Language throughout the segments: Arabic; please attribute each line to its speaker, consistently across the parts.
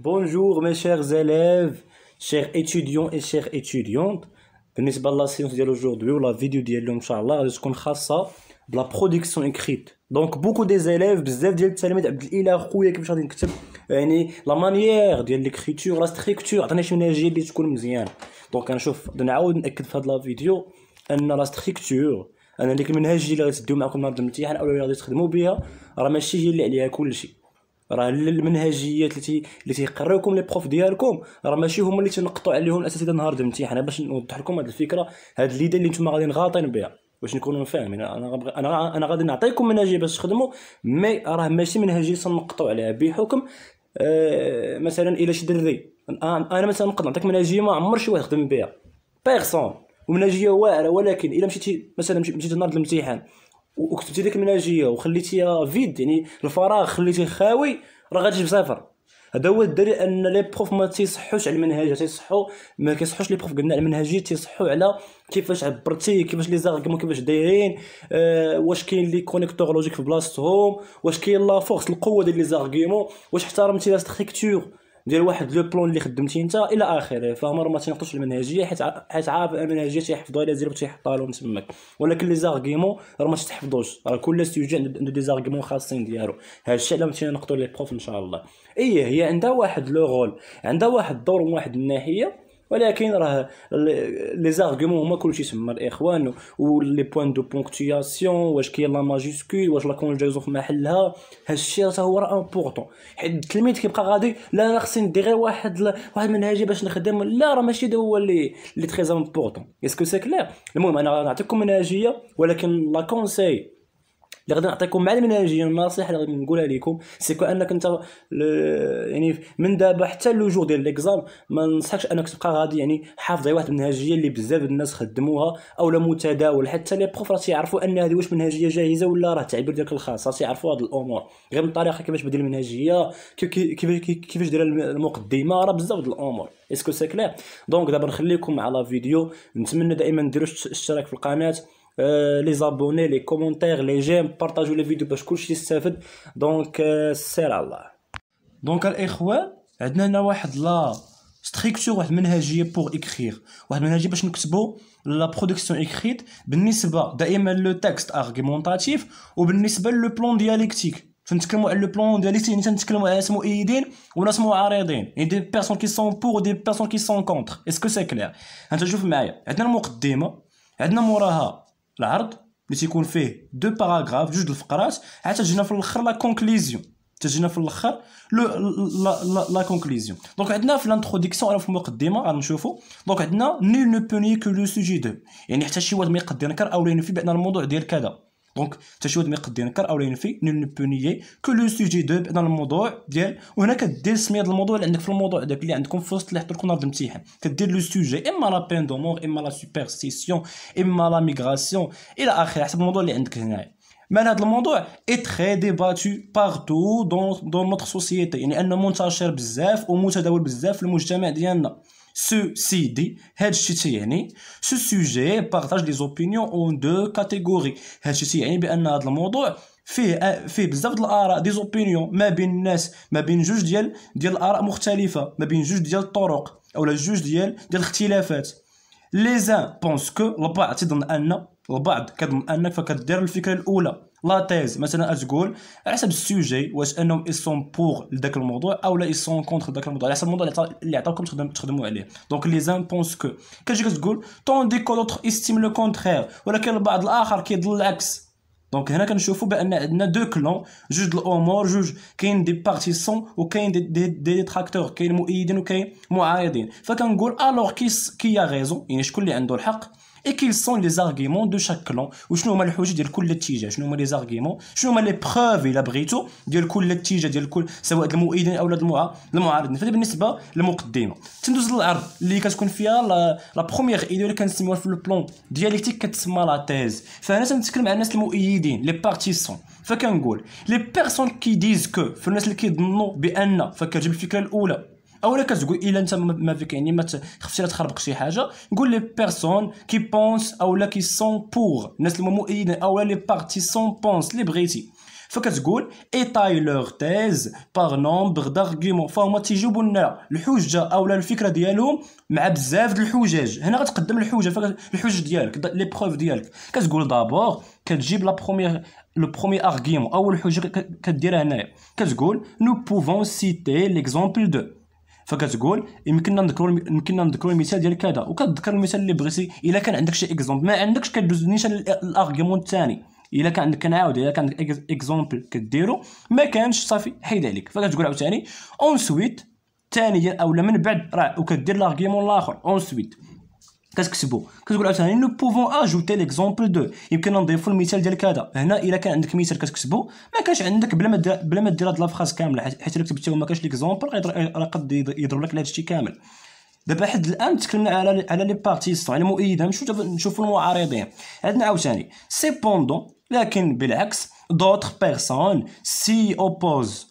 Speaker 1: Bonjour mes chers élèves, chers étudiants et chères étudiantes. بالنسبة لا séance ديال aujourd'hui ولا فيديو ديال اليوم ان شاء الله غادي تكون خاصة بلا برودكسيون écrite. دونك بوكو دي زيليف بزاف ديال التلاميذ عبد الاله خويا كيفاش غادي نكتب يعني لا مانيير ديال ليكريتور لا ستركتور عطيني شي منهجيه اللي تكون مزيان. دونك نشوف نعاود ناكد في هذا لا فيديو ان لا ستركتور انا ديك المنهجيه اللي غتديو معكم نهار الامتحان او اللي غادي تخدموا بها راه ماشي هي اللي عليها كلشي. راه المنهجيات اللي تيقراوكم لي بروف ديالكم راه ماشي هما اللي تنقطوا عليهم الاساتذه نهار الامتحان. باش نوضح لكم هذه الفكره، هذه الليده اللي نتوما غادي غاطين بها باش نكونوا فاهمين. انا غادي نعطيكم منهجيه باش تخدموا، مي راه ماشي منهجيه تنقطوا عليها بحكم مثلا الى شي دري انا مثلا نقدر نعطيك منهجيه ما عمر شي واحد خدم بها بيرسون ومنهجيه واعره، ولكن الا مشيتي مثلا مشيتي نهار الامتحان وكتبتي ديك المنهجيه وخليتيها فيد يعني الفراغ خليتيه خاوي راه غتجيب صفر. هذا هو الدليل ان لي بروف ما تيصحوش على المنهجيه، ما كيصحوش لي بروف قلنا على المنهجيه، تيصحوا على كيفاش عبرتي، كيفاش لي زارغمون كيفاش دايرين، واش كاين لي كونيكتور لوجيك في بلاصتهم، واش كاين لا فورس القوه ديال لي زارغمون، واش احترمتي لا ستركتور ديال واحد لو بلون اللي خدمتي انت الى اخره. فهما راه ما تينقطوش المنهجيه حيت عارف المنهجيه تيحفظوها لي زيرو تيحطها لهم تماك، ولكن لي زارغيمون راه ما تحفظوش، راه كل سوجي عنده دي زارغيمون خاصين ديالو. هذا الشيء اللي تينقطوا لي بروف ان شاء الله. هي عندها واحد لو رول، عندها واحد الدور من واحد الناحيه، ولكن راه لي زارغيمون هما كلشي تما الاخوان، ولي بوين دو بونكتياسيون واش كاين لا ماجيسكول واش لا كونجيزون في محلها. هاد الشيء حتى هو راه امبورطون، حيت التلميذ كيبقى غادي لا انا خصني ندير غير واحد المنهجيه باش نخدم، لا راه ماشي هو اللي تري امبورطون. اسكو سي كلير؟ المهم انا غنعطيكم منهجيه، ولكن لا كونساي اللي غادي نعطيكم مع المنهجيه النصيحه اللي غادي نقولها لكم سيكو انك انت يعني من دابا حتى لو جور ديال ليكزام ما ننصحكش انك تبقى غادي يعني حافظ واحد المنهجيه اللي بزاف الناس خدموها او لا متداول. حتى لي بروف راه تيعرفوا ان هذه واش منهجيه جاهزه ولا راه التعبير ديالك الخاص، راه تيعرفوا هاد الامور غير من الطريقه كيفاش بدير المنهجيه، كيفاش داير المقدمه، راه بزاف د الامور. اسكو سي كلير؟ دونك دابا نخليكم مع لا فيديو. نتمنى دائما ديروا اشتراك في القناه، لي زابوني، لي كومونتير، لي جيم، بارطاجيو لي فيديو باش كلشي يستافد. دونك سير على الله. دونك الاخوان عندنا هنا واحد لا ستركتور، واحد المنهجيه بوغ اكرير، واحد المنهجيه باش نكتبوا لا برودكسيون اكريت بالنسبه دائما لو تكست ارغيمونطاتيف وبالنسبه لو بلون دياليكتيك. تنتكلموا على لو بلون دياليكتيك يعني تنتكلموا على ناس مؤيدين وناس معارضين، يعني دي بيرسون كي سون بور ودي بيرسون كي سون كونتر. اسكو سي كلير؟ انت شوف معايا، عندنا المقدمه، عندنا موراها العرض اللي تيكون فيه دو باراغراف جوج الفقرات، عاد تجينا في الاخر لا كونكليزيون، تجينا في الاخر لا كونكليزيون. دونك عندنا في الانتروديكسيون ولا في المقدمه غنشوفوا دونك عندنا نيل نو بو ني كو لو سوجي دو، يعني حتى شي واحد ما يقدر ينكر او ينفي بان الموضوع ديال كذا. دونك حتى شي واحد ما يقدر ينكر او ينفي نيل نو بو نيي كو لو سوجي دو بان الموضوع ديال، وهنا كدير سميه ديال الموضوع اللي عندك في الموضوع داك اللي عندكم في وسط اللي حط لكم نهار الامتحان، كدير لو سوجي اما لا بين دو مور اما لا سوبرستيسيون اما لا ميغراسيون الى اخره حسب الموضوع اللي عندك هنايا. مال هذا الموضوع اي تري ديباتو بارتو دون نوتر سوسيتي، يعني انه منتشر بزاف ومتداول بزاف في المجتمع ديالنا. سي دي هاد الشيء تيعني سو سوجي بارطاج لي زوبينيون اون دو كاتيجوري، هاد الشيء تيعني بان هذا الموضوع فيه بزاف د الاراء دي زوبينيون ما بين الناس، ما بين جوج ديال الاراء مختلفه، ما بين جوج ديال الطرق اولا جوج ديال الاختلافات. لي زان بونس كو، البعض تظن ان، البعض كظن انك فكدير الفكره الاولى لا تيز مثلا تقول على حسب السوجي واش انهم يسون بوغ لذاك الموضوع او لا يسون كونتر داك الموضوع على حسب الموضوع اللي عطاوكم تخدموا عليه. دونك لي زان بونس كو، كتجي كتقول طون دي كو دوطر استيم لو كونترير، ولكن البعض الاخر كيظن العكس. دونك هنا كنشوفوا بان عندنا دو كلون، جوج د الامور، جوج كاين دي بارتيسون وكاين دي ديتراكتور، كاين مؤيدين وكاين معارضين. فكنقول الوغ كي يا غيزون، يعني شكون اللي عنده الحق، اي كيل سون لي زارغيمون دو شاك كلون، وشنو هما الحجج ديال كل اتجاه، شنو هما لي زارغيمون، شنو هما لي بروف الا بغيتو ديال كل اتجاه، ديال كل سواء المؤيدين او المعارضين. فهذا بالنسبه للمقدمه. تندوز للعرض اللي كتكون فيها لا بروميير ايديو اللي كنسميوها في البلون دياليكتيك كتسمى لا تيز. فهنا تنتكلم على الناس المؤيدين لي بارتيسون، فكنقول لي بيرسون كي ديز كو، في الناس اللي كيظنوا بان، فكتجيب الفكره الاولى اولا كتقول الا انت ما فيك يعني ما خفتي لا تخربق شي حاجه، نقول لي بيرسون كي بونس اولا كي سون بور، الناس اللي مؤيدين اولا لي بارتيسون بونس اللي بغيتي. فكتقول ايطاي لوغ تيز باغ نومبر دارغيومون، فهما تيجيبوا لنا الحجه اولا الفكره ديالهم مع بزاف د الحجج. هنا غتقدم الحجج ديالك لي بروف ديالك، كتقول دابور كتجيب لا بروميير لو بروميير ارغيومون، اول حجه كديرها هنايا كتقول نو بوفون سيتي ليكزامبل دو، فكتقول يمكننا نذكروا المثال ديال كذا، وكتذكر المثال اللي بغيتي. الا كان عندك شي اكزومبل ما عندكش كدوز نيشان الارغيومون الثاني. الا كان عندك كنعاود الا كان عندك اكزومبل كديرو، ما كانش صافي حيد عليك. فكتقول عاوتاني اون سويت ثانيا اولا من بعد راه وكدير لارغيومون الاخر اون سويت كتكتبو. كتقول عاوتاني نو بوفون اجوتي ليكزومبل دو، يمكننا نضيفوا المثال ديال كذا. هنا الا كان عندك مثال كتكتبو، ما كانش عندك بلا ما دير هاد لافراز كامله، حيت الا كتبتي وما كانش ليكزومبل راه قد يضرب لك هادشي كامل. دابا حد الان تكلمنا على لي بارتيسون، على المؤيدين. نشوفوا المعارضين. عندنا عاوتاني سيبوندون، لكن بالعكس d'autres personnes s'y opposent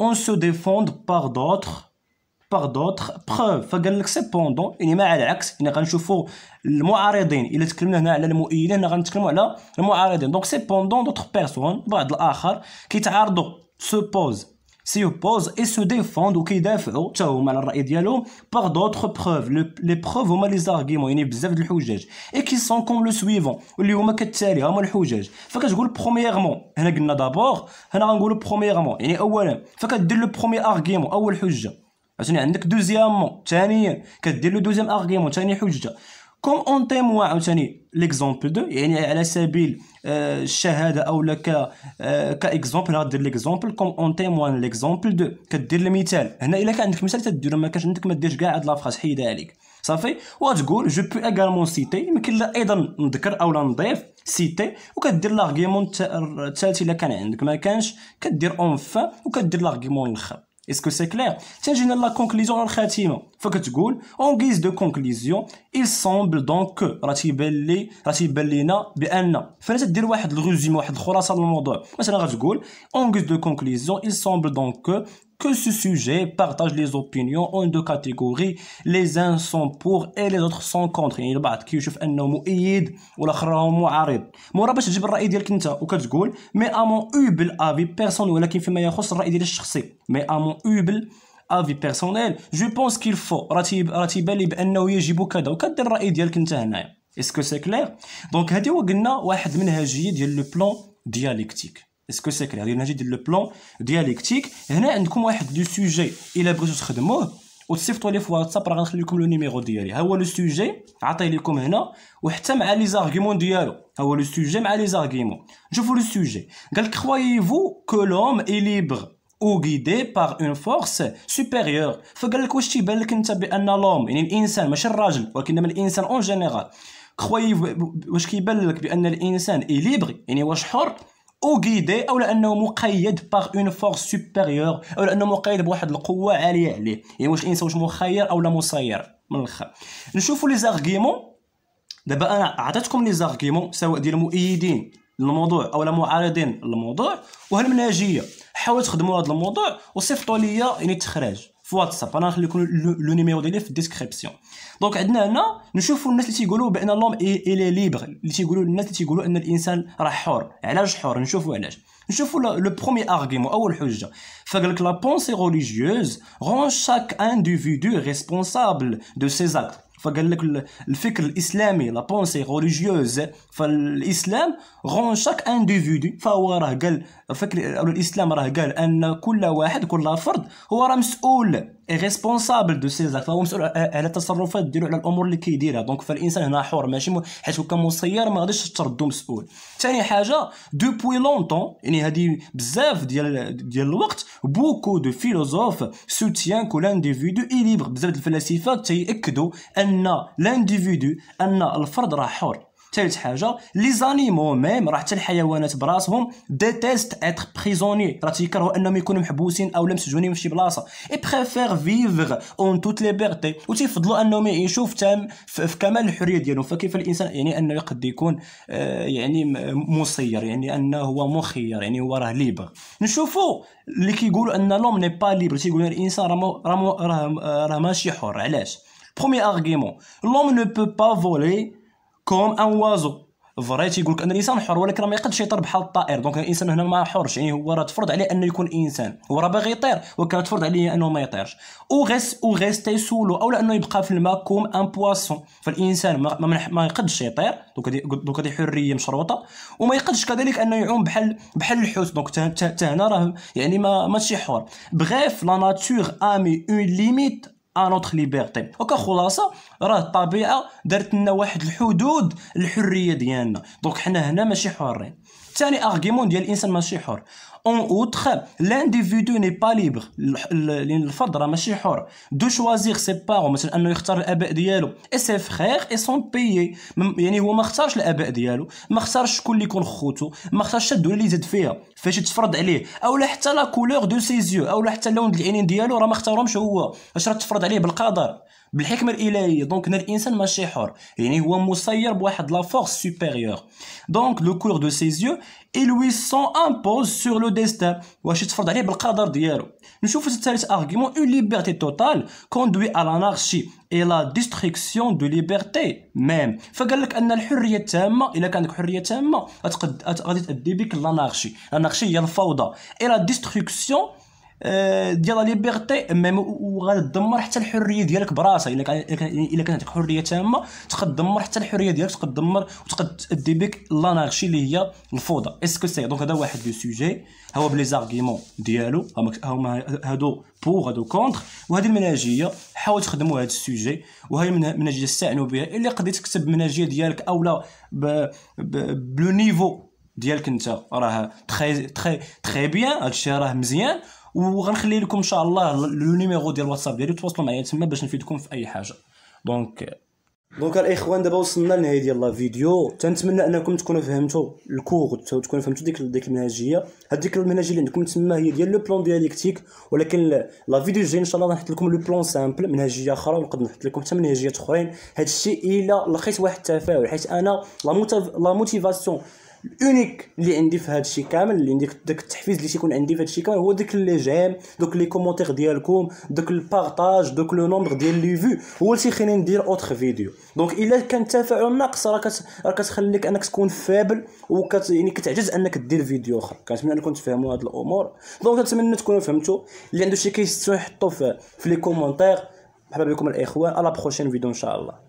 Speaker 1: on se défend par d'autres preuves. فقال لك سيبوندون يعني مع العكس، يعني غنشوفوا المعارضين. الا تكلمنا هنا على المؤيدين غنتكلموا على المعارضين. دونك سيبوندون d'autres personnes بعض الاخر كيتعارضوا سوبوز سي اوبوز اي سو ديفوند وكيدافعوا حتى هما على الراي ديالهم باغ دوطخ بروف. لي بروف هما لي زارغيمون يعني بزاف د الحجج اي كي سون كوم لو سويفون واللي هما كالتالي هما الحجج. فكتقول برومييرمون، هنا قلنا دابور، هنا غنقولوا برومييرمون يعني اولا. فكدير لو بروميير ارغيمون اول حجه، عشان عندك دوزيامون ثانيا كدير لو دوزيام ارغيمون ثاني حجه. كوم اون تيموان عاوتاني ليكزومبل دو يعني على سبيل الشهاده او لك كاكزومبل غدير ليكزومبل. كوم اون تيموان ليكزومبل دو كدير المثال. هنا الا كان عندك مثال تديرو، ما كانش عندك ما ديرش كاع هاد لافراز حيدها عليك صافي. وغتقول جو بو ايغالمون سيتي، يمكن لا ايضا نذكر اولا نضيف سيتي، وكدير لارغيمون الثالث الا كان عندك، ما كانش كدير اون فان وكدير لارغيمون الاخر. اسكو سي كلير؟ تنجينا لا كونكليزيون الخاتمه. فكتقول اون غيز دو كونكليزيون il semble donc راه تيبان لينا بان، فانا تدير واحد الريزومي واحد الخلاصه للموضوع. مثلا غتقول اون غيز دو كونكليزيون il semble donc que ce sujet partage les opinions en deux catégories, les uns sont pour et les autres sont contre. يعني البعض كيشوف انه مؤيد والاخر راه معارض. مورا باش تجيب الراي ديالك انت وكتقول مي امون اوبل افي بيرسون، ولكن فيما يخص الراي ديالي الشخصي مي امون اوبل افي بيرسونيل جو بونس كيل فو، راه تيبان لي بانه يجب كذا، وكدير الراي ديالك انت هنايا. اسكو سي كلير؟ دونك هادي هو قلنا واحد منهجيه ديال لو بلان دياليكتيك. اسكو سي كلير؟ ديال ديال لو بلان دياليكتيك. هنا عندكم واحد لو سوجي الا بغيتو تخدموه وتصيفطوا لي في واتساب، راه غنخلي لكم لو نيميرو ديالي. ها هو لو سوجي عطيه لكم هنا، وحتى مع لي زارغيمون ديالو. ها هو لو سوجي مع لي زارغيمون. نشوفوا لو سوجي. قال لك croyez-vous que l'homme est libre ou guidé par une force supérieure. فقال لك واش تيبان لك انت بان لوم يعني الانسان ماشي الراجل ولكن الانسان اون جينيرال، واش كيبان لك بان الانسان اي ليبر يعني واش حر، او غيدي او لانه مقيد باغ اون فورس سوبيريور او لانه مقيد بواحد القوه عاليه عليه. يعني واش الانسان واش مخير او لا مسير. من الاخر نشوفوا لي زارغيمون. دابا انا عطيتكم لي زارغيمون سواء ديال المؤيدين للموضوع او معارضين للموضوع وهالمنهجيه. حاولوا تخدموا هذا الموضوع وصيفطوا لي يعني التخراج في واتساب. انا نخلي لكم لو نيميرو ديالي في الديسكريبسيون. دونك عندنا هنا نشوفوا الناس اللي تيقولوا بان لوم اي ليبر، اللي تيقولوا الناس اللي تيقولوا ان الانسان راه حر. علاش حر؟ نشوفوا علاش. نشوفوا لو بروميير ارغيمون اول حجه. فقال لك لا بونسي ريليجيوز رون شاك انديفيدو ريسبونسابل دو سيز اكت. فقال لك الفكر الاسلامي لا بونسي ريليجيوز، فالاسلام رون شاك انديفيدو، فهو راه قال فكر او الاسلام راه قال ان كل واحد كل فرد هو راه مسؤول ريسبونسابل دو سيز اكت، فهو مسؤول على التصرفات ديالو على الامور اللي كيديرها. دونك فالانسان هنا حر ماشي حيت كان مسير ما غاديش تردو مسؤول. ثاني حاجه دوبوي لونطون يعني هذه بزاف ديال الوقت بوكو دو فيلوزوف سوتيان كو لانديفيدو اي ليبر. بزاف د الفلاسفه تيأكدوا ان لانديفيدو ان الفرد راه حر. ثالث حاجه لي زانيمو ميم راه حتى الحيوانات براسهم ديتيست اتر بريزوني، راه تيكرهوا انهم يكونوا محبوسين او مسجونين في شي بلاصه. اي بريفير فيفر اون توت ليبرتي، وتيفضلوا انهم يعيشوا في كمال الحريه ديالهم. فكيف الانسان يعني انه قد يكون يعني مسير يعني انه هو مخير يعني هو راه ليبر. نشوفوا اللي كيقولوا ان لوم ني با ليبر، تيقولوا الانسان راه ماشي حر. علاش؟ بروميير ارغيمون لوم نو بو با فولي كوم ان وازو. فري تيقول لك ان الانسان حر، ولكن راه ما يقدش يطير بحال الطائر. دونك الانسان هنا ما حرش، يعني هو راه تفرض عليه انه يكون انسان، هو راه باغي يطير وكان تفرض عليه انه ما يطيرش. او غيستي سولو، او انه يبقى في الماء كوم ان بواسون. فالانسان ما يقدش يطير، دونك هذه حريه مشروطه. وما يقدش كذلك انه يعوم بحال الحوت. دونك تا هنا راه يعني ماشي حر. بغيف لا ناتور امي اون ليميت ا نوتر ليبرتي. وكخلاصه راه الطبيعه دارت لنا واحد الحدود للحريه ديالنا. دونك حنا هنا ماشي حرين. ثاني ارغيمون ديال الانسان ماشي حر. اون اوتر لانديفيدو ني با ليبر، لان الفرد راه ماشي حر دو شوازيغ سي بارون، مثلا انه يختار الاباء ديالو اي سي فخير اي سون بيي. يعني هو ما اختارش الاباء ديالو، ما اختارش شكون اللي يكون خوتو، ما اختارش الدوله اللي يزاد فيها فاش تفرض عليه، اولا حتى لا كولور دو سيزيو، اولا حتى اللون ديال العينين ديالو راه ما اختارهمش هو، واش راه تفرض عليه بالقدر بالحكمه الالهيه. دونك هنا الانسان ماشي حر، يعني هو مسير بواحد لا فورس سوبيريور. دونك لو كولور دو سيزيو il lui s'en impose sur le destin، واش تفرض عليه بالقدر ديالو. نشوفوا الثالث ارغيومون une liberté totale conduit à l'anarchie et la destruction de liberté même. فقال لك ان الحريه التامه، الا كان عندك حريه تامه غادي تؤدي بك الانارشي هي الفوضى، et la destruction ديال لا ليبرتي ميم، وغادي تدمر حتى الحريه ديالك براسها. الا كان عندك حريه تامه تقد تدمر حتى الحريه ديالك، تقد تدمر وتقد تؤدي بك لانارشي اللي هي الفوضى. اسكو سي دونك هذا واحد لو سوجي، هو بلي زارغيمون ديالو هما هادو بور هادو كونتر. وهذه المنهجيه حاول تخدموا هذا السوجي، وهي المنهجيه استعنوا بها. اللي قدرتي تكتب المنهجيه ديالك اولا بلو نيفو ديالك انت راه تري بيان، هادشي راه مزيان. وغنخلي لكم ان شاء الله لو نيميرو ديال الواتساب ديالي، تواصلوا معايا تما باش نفيدكم في اي حاجه. دونك الاخوان دابا وصلنا لنهايه ديال لا فيديو. تنتمنى انكم تكونوا فهمتوا الكور، تكونوا فهمتوا ديك المنهجيه. هذيك المنهجيه اللي عندكم تما هي ديال لو بلون دياليكتيك، ولكن لا فيديو الجاي ان شاء الله غنحط لكم لو بلون سامبل، منهجيه اخرى، ونقدر نحط لكم حتى منهجيات اخرين. هادشي الا لقيت واحد التفاعل، حيت انا لا موتيفاسيون اونيك اللي عندي في هادشي كامل، اللي عندي داك التحفيز اللي تيكون عندي في هادشي كامل، هو داك لي جيم، دوك لي كومونتير ديالكم، دوك البارطاج، دوك لو نومبر ديال لي فيو، هو اللي تيخليني ندير اوتر فيديو. دونك الا كان التفاعل ناقص راه كتخليك انك تكون فابل، يعني كتعجز انك دير فيديو اخر. كنتمنى انكم تفهموا هاد الامور. دونك نتمنى تكونوا فهمتوا. اللي عنده شي كيستيون يحطوا في لي كومونتير. مرحبا بكم الاخوان، على بروشين فيديو ان شاء الله.